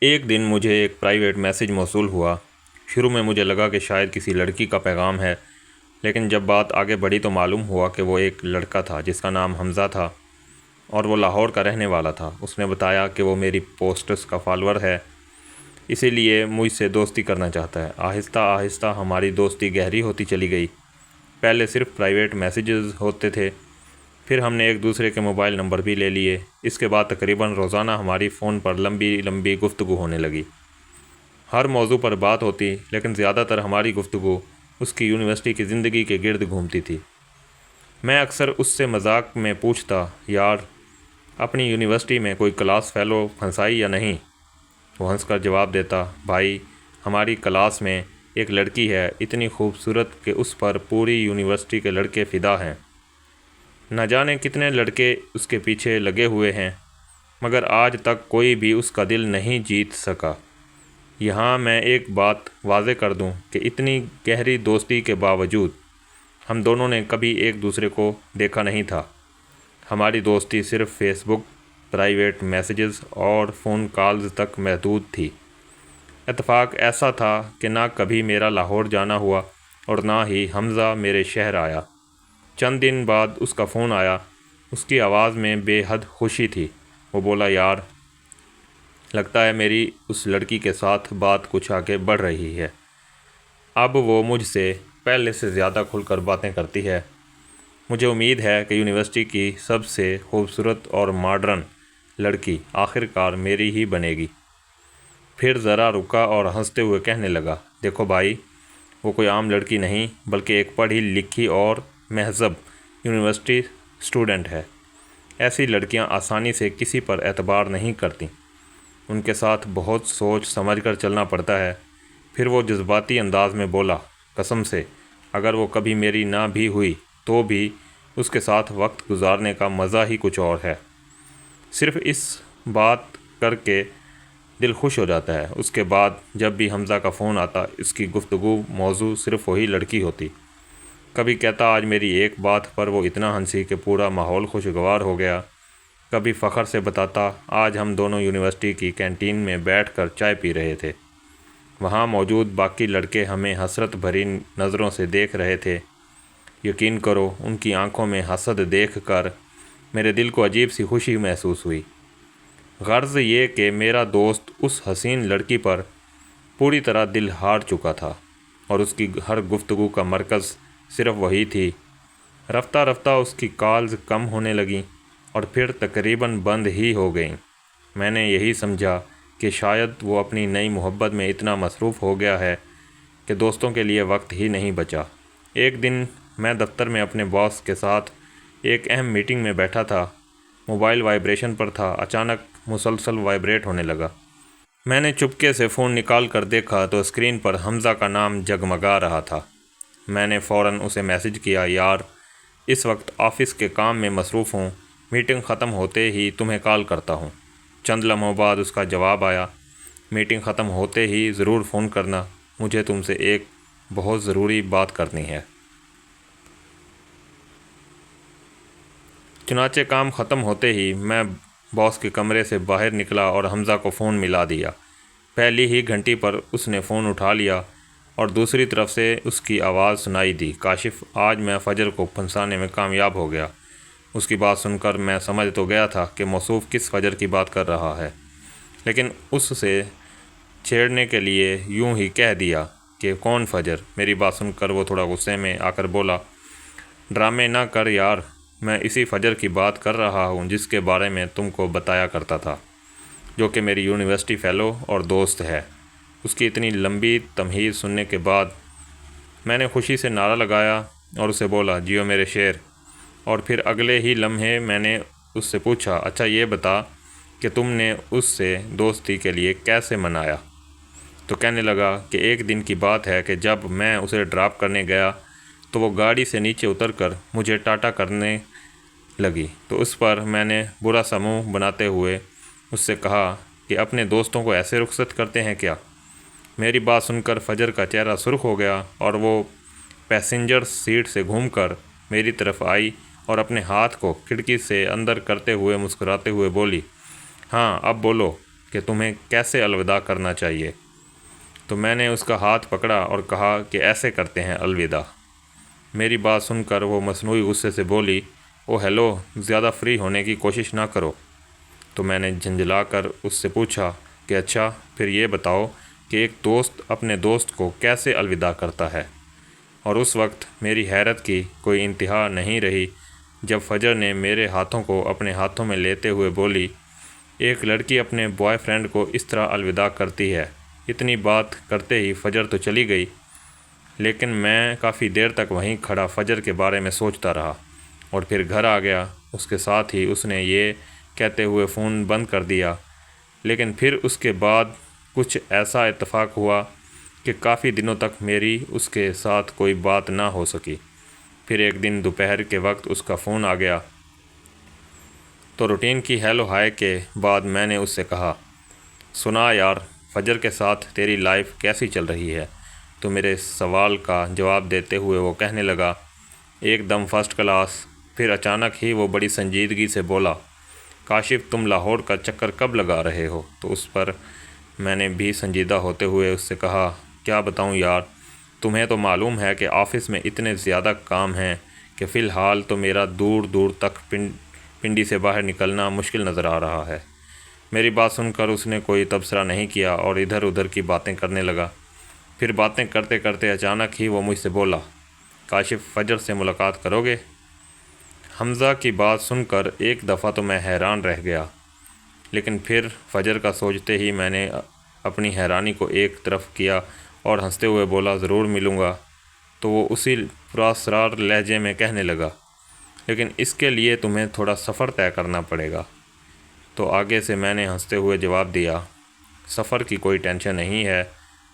ایک دن مجھے ایک پرائیویٹ میسج موصول ہوا۔ شروع میں مجھے لگا کہ شاید کسی لڑکی کا پیغام ہے، لیکن جب بات آگے بڑھی تو معلوم ہوا کہ وہ ایک لڑکا تھا جس کا نام حمزہ تھا اور وہ لاہور کا رہنے والا تھا۔ اس نے بتایا کہ وہ میری پوسٹس کا فالوور ہے، اسی لیے مجھ سے دوستی کرنا چاہتا ہے۔ آہستہ آہستہ ہماری دوستی گہری ہوتی چلی گئی۔ پہلے صرف پرائیویٹ میسیجز ہوتے تھے، پھر ہم نے ایک دوسرے کے موبائل نمبر بھی لے لیے۔ اس کے بعد تقریباً روزانہ ہماری فون پر لمبی لمبی گفتگو ہونے لگی۔ ہر موضوع پر بات ہوتی، لیکن زیادہ تر ہماری گفتگو اس کی یونیورسٹی کی زندگی کے گرد گھومتی تھی۔ میں اکثر اس سے مذاق میں پوچھتا، یار اپنی یونیورسٹی میں کوئی کلاس فیلو پھنسائی یا نہیں؟ وہ ہنس کر جواب دیتا، بھائی ہماری کلاس میں ایک لڑکی ہے، اتنی خوبصورت کہ اس پر پوری یونیورسٹی کے لڑکے فدا ہیں۔ نہ جانے کتنے لڑکے اس کے پیچھے لگے ہوئے ہیں، مگر آج تک کوئی بھی اس کا دل نہیں جیت سکا۔ یہاں میں ایک بات واضح کر دوں کہ اتنی گہری دوستی کے باوجود ہم دونوں نے کبھی ایک دوسرے کو دیکھا نہیں تھا۔ ہماری دوستی صرف فیس بک، پرائیویٹ میسیجز اور فون کالز تک محدود تھی۔ اتفاق ایسا تھا کہ نہ کبھی میرا لاہور جانا ہوا اور نہ ہی حمزہ میرے شہر آیا۔ چند دن بعد اس کا فون آیا۔ اس کی آواز میں بے حد خوشی تھی۔ وہ بولا، یار لگتا ہے میری اس لڑکی کے ساتھ بات کچھ آگے بڑھ رہی ہے۔ اب وہ مجھ سے پہلے سے زیادہ کھل کر باتیں کرتی ہے۔ مجھے امید ہے کہ یونیورسٹی کی سب سے خوبصورت اور ماڈرن لڑکی آخر کار میری ہی بنے گی۔ پھر ذرا رکا اور ہنستے ہوئے کہنے لگا، دیکھو بھائی، وہ کوئی عام لڑکی نہیں بلکہ ایک پڑھی لکھی اور مہذب یونیورسٹی اسٹوڈنٹ ہے۔ ایسی لڑکیاں آسانی سے کسی پر اعتبار نہیں کرتیں، ان کے ساتھ بہت سوچ سمجھ کر چلنا پڑتا ہے۔ پھر وہ جذباتی انداز میں بولا، قسم سے اگر وہ کبھی میری نہ بھی ہوئی تو بھی اس کے ساتھ وقت گزارنے کا مزہ ہی کچھ اور ہے۔ صرف اس بات کر کے دل خوش ہو جاتا ہے۔ اس کے بعد جب بھی حمزہ کا فون آتا، اس کی گفتگو موضوع صرف وہی لڑکی ہوتی۔ کبھی کہتا، آج میری ایک بات پر وہ اتنا ہنسی کہ پورا ماحول خوشگوار ہو گیا۔ کبھی فخر سے بتاتا، آج ہم دونوں یونیورسٹی کی کینٹین میں بیٹھ کر چائے پی رہے تھے۔ وہاں موجود باقی لڑکے ہمیں حسرت بھری نظروں سے دیکھ رہے تھے۔ یقین کرو، ان کی آنکھوں میں حسد دیکھ کر میرے دل کو عجیب سی خوشی محسوس ہوئی۔ غرض یہ کہ میرا دوست اس حسین لڑکی پر پوری طرح دل ہار چکا تھا اور اس کی ہر گفتگو کا مرکز صرف وہی تھی۔ رفتہ رفتہ اس کی کالز کم ہونے لگیں اور پھر تقریباً بند ہی ہو گئیں۔ میں نے یہی سمجھا کہ شاید وہ اپنی نئی محبت میں اتنا مصروف ہو گیا ہے کہ دوستوں کے لیے وقت ہی نہیں بچا۔ ایک دن میں دفتر میں اپنے باس کے ساتھ ایک اہم میٹنگ میں بیٹھا تھا۔ موبائل وائبریشن پر تھا، اچانک مسلسل وائبریٹ ہونے لگا۔ میں نے چپکے سے فون نکال کر دیکھا تو اسکرین پر حمزہ کا نام جگمگا رہا تھا۔ میں نے فوراً اسے میسج کیا، یار اس وقت آفس کے کام میں مصروف ہوں، میٹنگ ختم ہوتے ہی تمہیں کال کرتا ہوں۔ چند لمحوں بعد اس کا جواب آیا، میٹنگ ختم ہوتے ہی ضرور فون کرنا، مجھے تم سے ایک بہت ضروری بات کرنی ہے۔ چنانچہ کام ختم ہوتے ہی میں باس کے کمرے سے باہر نکلا اور حمزہ کو فون ملا دیا۔ پہلی ہی گھنٹی پر اس نے فون اٹھا لیا اور دوسری طرف سے اس کی آواز سنائی دی، کاشف آج میں فجر کو پھنسانے میں کامیاب ہو گیا۔ اس کی بات سن کر میں سمجھ تو گیا تھا کہ موصوف کس فجر کی بات کر رہا ہے، لیکن اس سے چھیڑنے کے لیے یوں ہی کہہ دیا کہ کون فجر؟ میری بات سن کر وہ تھوڑا غصے میں آ کر بولا، ڈرامے نہ کر یار، میں اسی فجر کی بات کر رہا ہوں جس کے بارے میں تم کو بتایا کرتا تھا، جو کہ میری یونیورسٹی فیلو اور دوست ہے۔ اس کی اتنی لمبی تمہید سننے کے بعد میں نے خوشی سے نعرہ لگایا اور اسے بولا، جیو میرے شیر۔ اور پھر اگلے ہی لمحے میں نے اس سے پوچھا، اچھا یہ بتا کہ تم نے اس سے دوستی کے لیے کیسے منایا؟ تو کہنے لگا کہ ایک دن کی بات ہے کہ جب میں اسے ڈراپ کرنے گیا تو وہ گاڑی سے نیچے اتر کر مجھے ٹاٹا کرنے لگی، تو اس پر میں نے برا سا منہ بناتے ہوئے اس سے کہا کہ اپنے دوستوں کو ایسے رخصت کرتے ہیں کیا؟ میری بات سن کر فجر کا چہرہ سرخ ہو گیا اور وہ پیسنجر سیٹ سے گھوم کر میری طرف آئی اور اپنے ہاتھ کو کھڑکی سے اندر کرتے ہوئے مسکراتے ہوئے بولی، ہاں اب بولو، کہ تمہیں کیسے الوداع کرنا چاہیے۔ تو میں نے اس کا ہاتھ پکڑا اور کہا کہ ایسے کرتے ہیں الوداع۔ میری بات سن کر وہ مصنوعی غصے سے بولی، او ہیلو، زیادہ فری ہونے کی کوشش نہ کرو۔ تو میں نے جھنجھلا کر اس سے پوچھا کہ اچھا پھر یہ بتاؤ کہ ایک دوست اپنے دوست کو کیسے الوداع کرتا ہے؟ اور اس وقت میری حیرت کی کوئی انتہا نہیں رہی جب فجر نے میرے ہاتھوں کو اپنے ہاتھوں میں لیتے ہوئے بولی، ایک لڑکی اپنے بوائے فرینڈ کو اس طرح الوداع کرتی ہے۔ اتنی بات کرتے ہی فجر تو چلی گئی، لیکن میں کافی دیر تک وہیں کھڑا فجر کے بارے میں سوچتا رہا اور پھر گھر آ گیا۔ اس کے ساتھ ہی اس نے یہ کہتے ہوئے فون بند کر دیا، لیکن پھر اس کے بعد کچھ ایسا اتفاق ہوا کہ کافی دنوں تک میری اس کے ساتھ کوئی بات نہ ہو سکی۔ پھر ایک دن دوپہر کے وقت اس کا فون آ گیا، تو روٹین کی ہیلو ہائے کے بعد میں نے اس سے کہا، سنا یار، فجر کے ساتھ تیری لائف کیسی چل رہی ہے؟ تو میرے سوال کا جواب دیتے ہوئے وہ کہنے لگا، ایک دم فرسٹ کلاس۔ پھر اچانک ہی وہ بڑی سنجیدگی سے بولا، کاشف تم لاہور کا چکر کب لگا رہے ہو؟ تو اس پر میں نے بھی سنجیدہ ہوتے ہوئے اس سے کہا، کیا بتاؤں یار، تمہیں تو معلوم ہے کہ آفس میں اتنے زیادہ کام ہیں کہ فی الحال تو میرا دور دور تک پنڈی سے باہر نکلنا مشکل نظر آ رہا ہے۔ میری بات سن کر اس نے کوئی تبصرہ نہیں کیا اور ادھر ادھر کی باتیں کرنے لگا۔ پھر باتیں کرتے کرتے اچانک ہی وہ مجھ سے بولا، کاشف فجر سے ملاقات کرو گے؟ حمزہ کی بات سن کر ایک دفعہ تو میں حیران رہ گیا، لیکن پھر فجر کا سوچتے ہی میں نے اپنی حیرانی کو ایک طرف کیا اور ہنستے ہوئے بولا، ضرور ملوں گا۔ تو وہ اسی پراسرار لہجے میں کہنے لگا، لیکن اس کے لیے تمہیں تھوڑا سفر طے کرنا پڑے گا۔ تو آگے سے میں نے ہنستے ہوئے جواب دیا، سفر کی کوئی ٹینشن نہیں ہے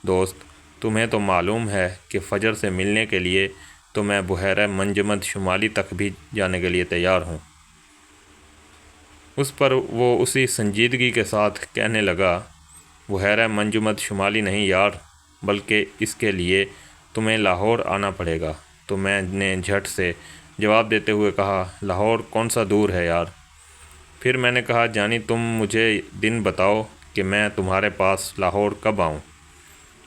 دوست، تمہیں تو معلوم ہے کہ فجر سے ملنے کے لیے تو میں بحیرہ منجمد شمالی تک بھی جانے کے لیے تیار ہوں۔ اس پر وہ اسی سنجیدگی کے ساتھ کہنے لگا، بحیرہ منجمد شمالی نہیں یار، بلکہ اس کے لیے تمہیں لاہور آنا پڑے گا۔ تو میں نے جھٹ سے جواب دیتے ہوئے کہا، لاہور کون سا دور ہے یار؟ پھر میں نے کہا، جانی تم مجھے دن بتاؤ کہ میں تمہارے پاس لاہور کب آؤں؟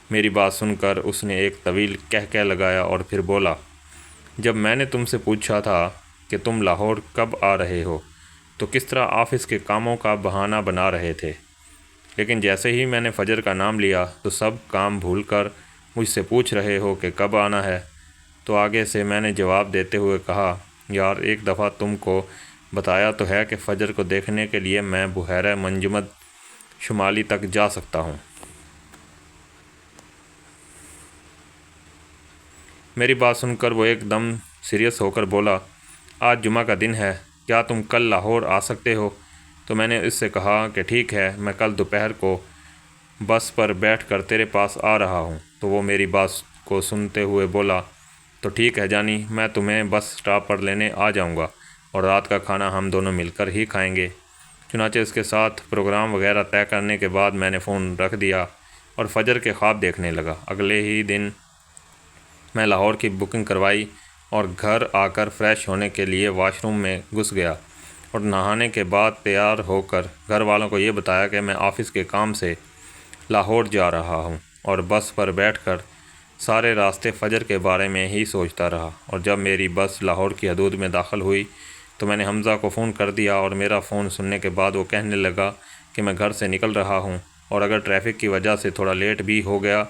میری بات سن کر اس نے ایک طویل کہکہ لگایا اور پھر بولا، جب میں نے تم سے پوچھا تھا کہ تم لاہور کب آ رہے ہو تو کس طرح آفس کے کاموں کا بہانہ بنا رہے تھے، لیکن جیسے ہی میں نے فجر کا نام لیا تو سب کام بھول کر مجھ سے پوچھ رہے ہو کہ کب آنا ہے۔ تو آگے سے میں نے جواب دیتے ہوئے کہا، یار ایک دفعہ تم کو بتایا تو ہے کہ فجر کو دیکھنے کے لیے میں بحیرہ منجمد شمالی تک جا سکتا ہوں۔ میری بات سن کر وہ ایک دم سیریس ہو کر بولا، آج جمعہ کا دن ہے، کیا تم کل لاہور آ سکتے ہو؟ تو میں نے اس سے کہا کہ ٹھیک ہے، میں کل دوپہر کو بس پر بیٹھ کر تیرے پاس آ رہا ہوں۔ تو وہ میری بات کو سنتے ہوئے بولا، تو ٹھیک ہے جانی، میں تمہیں بس اسٹاپ پر لینے آ جاؤں گا اور رات کا کھانا ہم دونوں مل کر ہی کھائیں گے۔ چنانچہ اس کے ساتھ پروگرام وغیرہ طے کرنے کے بعد میں نے فون رکھ دیا اور فجر کے خواب دیکھنے لگا۔ اگلے ہی دن میں لاہور کی بکنگ کروائی اور گھر آ کر فریش ہونے کے لیے واش روم میں گھس گیا اور نہانے کے بعد تیار ہو کر گھر والوں کو یہ بتایا کہ میں آفس کے کام سے لاہور جا رہا ہوں، اور بس پر بیٹھ کر سارے راستے فجر کے بارے میں ہی سوچتا رہا۔ اور جب میری بس لاہور کی حدود میں داخل ہوئی تو میں نے حمزہ کو فون کر دیا اور میرا فون سننے کے بعد وہ کہنے لگا کہ میں گھر سے نکل رہا ہوں اور اگر ٹریفک کی وجہ سے تھوڑا لیٹ بھی ہو گیا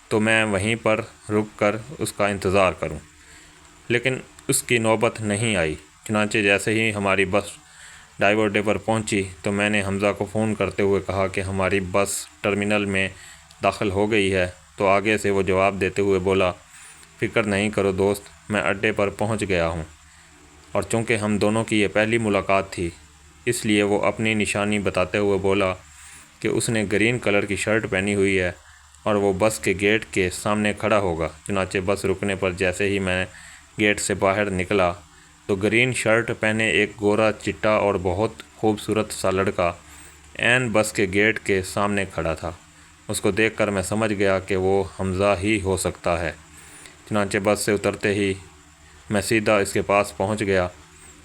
تو میں وہیں پر رک کر اس کا انتظار کروں، لیکن اس کی نوبت نہیں آئی۔ چنانچہ جیسے ہی ہماری بس ڈائیور ڈے پر پہنچی تو میں نے حمزہ کو فون کرتے ہوئے کہا کہ ہماری بس ٹرمینل میں داخل ہو گئی ہے۔ تو آگے سے وہ جواب دیتے ہوئے بولا، فکر نہیں کرو دوست، میں اڈے پر پہنچ گیا ہوں۔ اور چونکہ ہم دونوں کی یہ پہلی ملاقات تھی، اس لیے وہ اپنی نشانی بتاتے ہوئے بولا کہ اس نے گرین کلر کی شرٹ پہنی ہوئی ہے اور وہ بس کے گیٹ کے سامنے کھڑا ہوگا۔ چنانچہ بس رکنے پر جیسے ہی میں گیٹ سے باہر نکلا تو گرین شرٹ پہنے ایک گورا چٹا اور بہت خوبصورت سا لڑکا عین بس کے گیٹ کے سامنے کھڑا تھا۔ اس کو دیکھ کر میں سمجھ گیا کہ وہ حمزہ ہی ہو سکتا ہے۔ چنانچہ بس سے اترتے ہی میں سیدھا اس کے پاس پہنچ گیا۔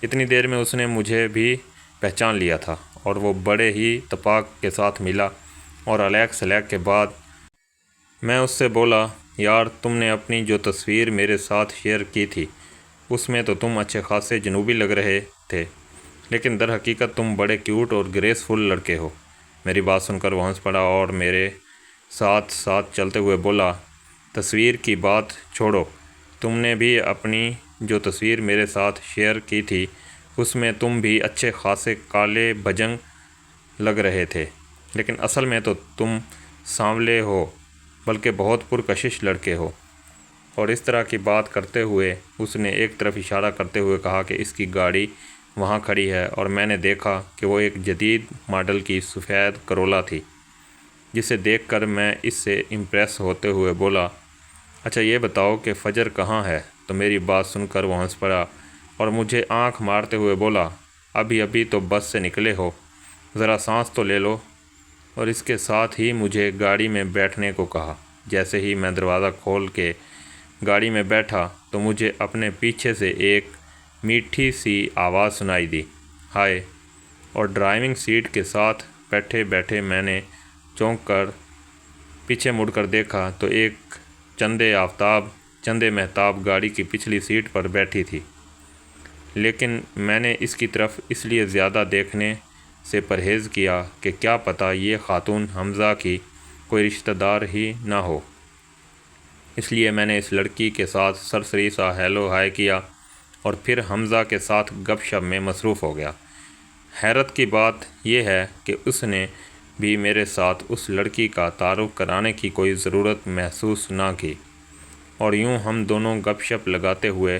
اتنی دیر میں اس نے مجھے بھی پہچان لیا تھا اور وہ بڑے ہی اتفاق کے ساتھ ملا، اور الیک سلیک کے بعد میں اس سے بولا، یار تم نے اپنی جو تصویر میرے ساتھ شیئر کی تھی اس میں تو تم اچھے خاصے جنوبی لگ رہے تھے، لیکن در حقیقت تم بڑے کیوٹ اور گریسفل لڑکے ہو۔ میری بات سن کر وہ ہنس پڑا اور میرے ساتھ ساتھ چلتے ہوئے بولا، تصویر کی بات چھوڑو، تم نے بھی اپنی جو تصویر میرے ساتھ شیئر کی تھی اس میں تم بھی اچھے خاصے کالے بجنگ لگ رہے تھے، لیکن اصل میں تو تم سانولے ہو، بلکہ بہت پرکشش لڑکے ہو۔ اور اس طرح کی بات کرتے ہوئے اس نے ایک طرف اشارہ کرتے ہوئے کہا کہ اس کی گاڑی وہاں کھڑی ہے، اور میں نے دیکھا کہ وہ ایک جدید ماڈل کی سفید کرولا تھی، جسے دیکھ کر میں اس سے امپریس ہوتے ہوئے بولا، اچھا یہ بتاؤ کہ فجر کہاں ہے؟ تو میری بات سن کر وہ ہنس پڑا اور مجھے آنکھ مارتے ہوئے بولا، ابھی تو بس سے نکلے ہو، ذرا سانس تو لے لو۔ اور اس کے ساتھ ہی مجھے گاڑی میں بیٹھنے کو کہا۔ جیسے ہی میں دروازہ کھول کے گاڑی میں بیٹھا تو مجھے اپنے پیچھے سے ایک میٹھی سی آواز سنائی دی، ہائے! اور ڈرائیونگ سیٹ کے ساتھ بیٹھے بیٹھے میں نے چونک کر پیچھے مڑ کر دیکھا تو ایک چندے مہتاب گاڑی کی پچھلی سیٹ پر بیٹھی تھی، لیکن میں نے اس کی طرف اس لیے زیادہ دیکھنے سے پرہیز کیا کہ کیا پتہ یہ خاتون حمزہ کی کوئی رشتہ دار ہی نہ ہو، اس لیے میں نے اس لڑکی کے ساتھ سرسری سا ہیلو ہائے کیا اور پھر حمزہ کے ساتھ گپ شپ میں مصروف ہو گیا۔ حیرت کی بات یہ ہے کہ اس نے بھی میرے ساتھ اس لڑکی کا تعارف کرانے کی کوئی ضرورت محسوس نہ کی، اور یوں ہم دونوں گپ شپ لگاتے ہوئے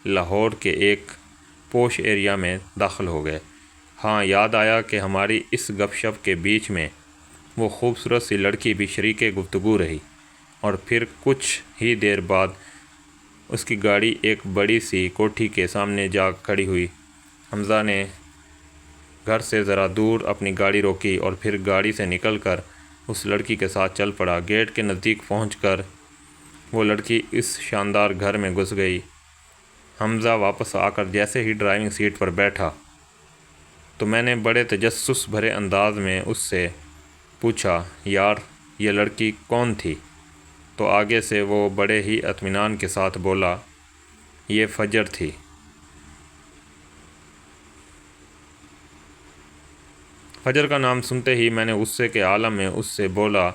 لاہور کے ایک پوش ایریا میں داخل ہو گئے۔ ہاں، یاد آیا کہ ہماری اس گپ شپ کے بیچ میں وہ خوبصورت سی لڑکی بھی شریک گفتگو رہی، اور پھر کچھ ہی دیر بعد اس کی گاڑی ایک بڑی سی کوٹھی کے سامنے جا کھڑی ہوئی۔ حمزہ نے گھر سے ذرا دور اپنی گاڑی روکی اور پھر گاڑی سے نکل کر اس لڑکی کے ساتھ چل پڑا۔ گیٹ کے نزدیک پہنچ کر وہ لڑکی اس شاندار گھر میں گھس گئی۔ حمزہ واپس آ کر جیسے ہی ڈرائیونگ سیٹ پر بیٹھا تو میں نے بڑے تجسس بھرے انداز میں اس سے پوچھا، یار یہ لڑکی کون تھی؟ تو آگے سے وہ بڑے ہی اطمینان کے ساتھ بولا، یہ فجر تھی۔ فجر کا نام سنتے ہی میں نے غصے کے عالم میں اس سے بولا،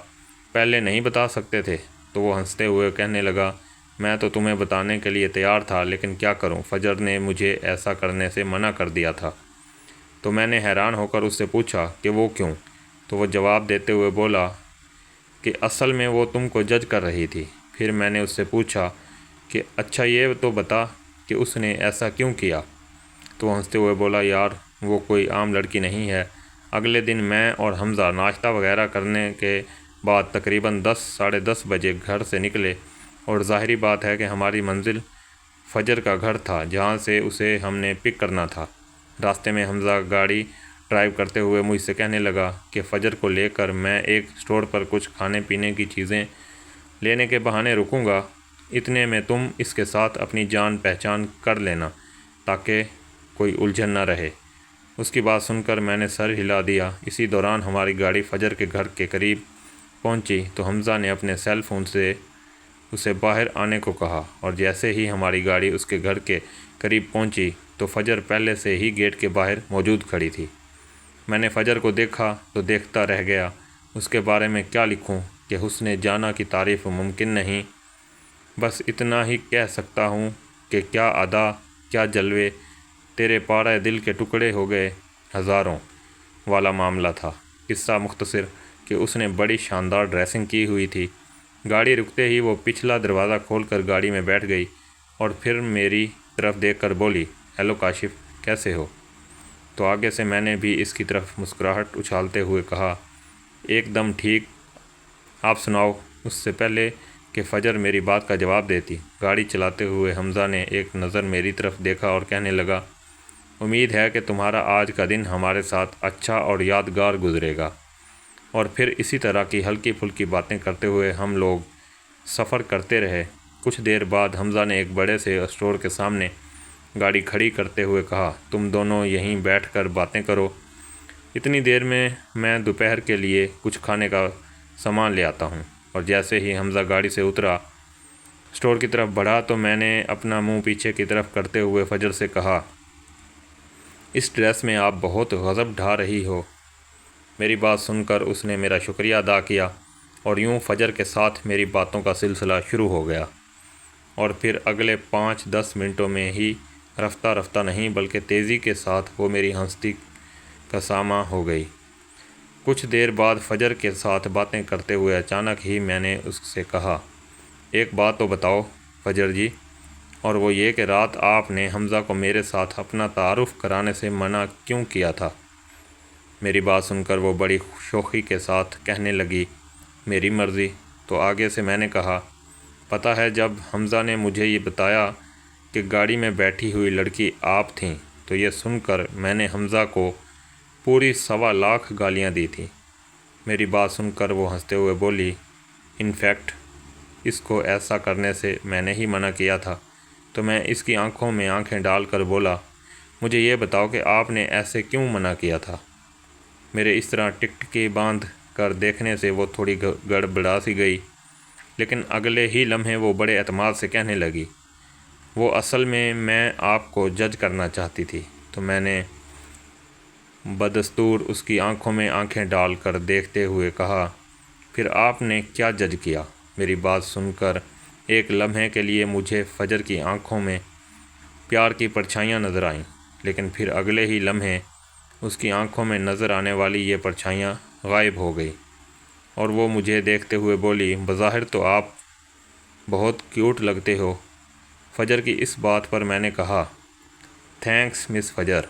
پہلے نہیں بتا سکتے تھے؟ تو وہ ہنستے ہوئے کہنے لگا، میں تو تمہیں بتانے کے لیے تیار تھا، لیکن کیا کروں، فجر نے مجھے ایسا کرنے سے منع کر دیا تھا۔ تو میں نے حیران ہو کر اس سے پوچھا کہ وہ کیوں؟ تو وہ جواب دیتے ہوئے بولا کہ اصل میں وہ تم کو جج کر رہی تھی۔ پھر میں نے اس سے پوچھا کہ اچھا یہ تو بتا کہ اس نے ایسا کیوں کیا؟ تو وہ ہنستے ہوئے بولا، یار وہ کوئی عام لڑکی نہیں ہے۔ اگلے دن میں اور حمزہ ناشتہ وغیرہ کرنے کے بعد تقریباً 10 ساڑھے 10 بجے گھر سے نکلے، اور ظاہری بات ہے کہ ہماری منزل فجر کا گھر تھا جہاں سے اسے ہم نے پک کرنا تھا۔ راستے میں حمزہ گاڑی ڈرائیو کرتے ہوئے مجھ سے کہنے لگا کہ فجر کو لے کر میں ایک اسٹور پر کچھ کھانے پینے کی چیزیں لینے کے بہانے رکوں گا، اتنے میں تم اس کے ساتھ اپنی جان پہچان کر لینا تاکہ کوئی الجھن نہ رہے۔ اس کی بات سن کر میں نے سر ہلا دیا۔ اسی دوران ہماری گاڑی فجر کے گھر کے قریب پہنچی تو حمزہ نے اپنے سیل فون سے اسے باہر آنے کو کہا، اور جیسے ہی ہماری گاڑی اس کے گھر کے قریب پہنچی تو فجر پہلے سے ہی گیٹ کے باہر موجود کھڑی تھی۔ میں نے فجر کو دیکھا تو دیکھتا رہ گیا۔ اس کے بارے میں کیا لکھوں کہ حسن جانا کی تعریف ممکن نہیں، بس اتنا ہی کہہ سکتا ہوں کہ کیا ادا، کیا جلوے، تیرے پارے دل کے ٹکڑے ہو گئے ہزاروں والا معاملہ تھا۔ قصہ مختصر کہ اس نے بڑی شاندار ڈریسنگ کی ہوئی تھی۔ گاڑی رکتے ہی وہ پچھلا دروازہ کھول کر گاڑی میں بیٹھ گئی اور پھر میری طرف دیکھ کر بولی، ہیلو کاشف، کیسے ہو؟ تو آگے سے میں نے بھی اس کی طرف مسکراہٹ اچھالتے ہوئے کہا، ایک دم ٹھیک، آپ سناؤ؟ اس سے پہلے کہ فجر میری بات کا جواب دیتی، گاڑی چلاتے ہوئے حمزہ نے ایک نظر میری طرف دیکھا اور کہنے لگا، امید ہے کہ تمہارا آج کا دن ہمارے ساتھ اچھا اور یادگار گزرے گا۔ اور پھر اسی طرح کی ہلکی پھلکی باتیں کرتے ہوئے ہم لوگ سفر کرتے رہے۔ کچھ دیر بعد حمزہ نے ایک بڑے سے اسٹور کے سامنے گاڑی کھڑی کرتے ہوئے کہا، تم دونوں یہیں بیٹھ کر باتیں کرو، اتنی دیر میں میں دوپہر کے لیے کچھ کھانے کا سامان لے آتا ہوں۔ اور جیسے ہی حمزہ گاڑی سے اترا اسٹور کی طرف بڑھا تو میں نے اپنا منہ پیچھے کی طرف کرتے ہوئے فجر سے کہا، اس ڈریس میں آپ بہت غضب ڈھا رہی ہو۔ میری بات سن کر اس نے میرا شکریہ ادا کیا اور یوں فجر کے ساتھ میری باتوں کا سلسلہ شروع ہو گیا، اور پھر اگلے 5-10 منٹوں میں ہی رفتہ رفتہ نہیں بلکہ تیزی کے ساتھ وہ میری ہستی کا سامع ہو گئی۔ کچھ دیر بعد فجر کے ساتھ باتیں کرتے ہوئے اچانک ہی میں نے اس سے کہا، ایک بات تو بتاؤ فجر جی، اور وہ یہ کہ رات آپ نے حمزہ کو میرے ساتھ اپنا تعارف کرانے سے منع کیوں کیا تھا؟ میری بات سن کر وہ بڑی شوخی کے ساتھ کہنے لگی، میری مرضی۔ تو آگے سے میں نے کہا، پتہ ہے جب حمزہ نے مجھے یہ بتایا کہ گاڑی میں بیٹھی ہوئی لڑکی آپ تھیں تو یہ سن کر میں نے حمزہ کو پوری 1.25 لاکھ گالیاں دی تھیں۔ میری بات سن کر وہ ہنستے ہوئے بولی، انفیکٹ اس کو ایسا کرنے سے میں نے ہی منع کیا تھا۔ تو میں اس کی آنکھوں میں آنکھیں ڈال کر بولا، مجھے یہ بتاؤ کہ آپ نے ایسے کیوں منع کیا تھا؟ میرے اس طرح ٹکٹکی باندھ کر دیکھنے سے وہ تھوڑی گڑبڑا سی گئی، لیکن اگلے ہی لمحے وہ بڑے اعتماد سے کہنے لگی، وہ اصل میں آپ کو جج کرنا چاہتی تھی۔ تو میں نے بدستور اس کی آنکھوں میں آنکھیں ڈال کر دیکھتے ہوئے کہا، پھر آپ نے کیا جج کیا؟ میری بات سن کر ایک لمحے کے لیے مجھے فجر کی آنکھوں میں پیار کی پرچھائیاں نظر آئیں، لیکن پھر اگلے ہی لمحے اس کی آنکھوں میں نظر آنے والی یہ پرچھائیاں غائب ہو گئی اور وہ مجھے دیکھتے ہوئے بولی، بظاہر تو آپ بہت کیوٹ لگتے ہو۔ فجر کی اس بات پر میں نے کہا، تھینکس مس فجر۔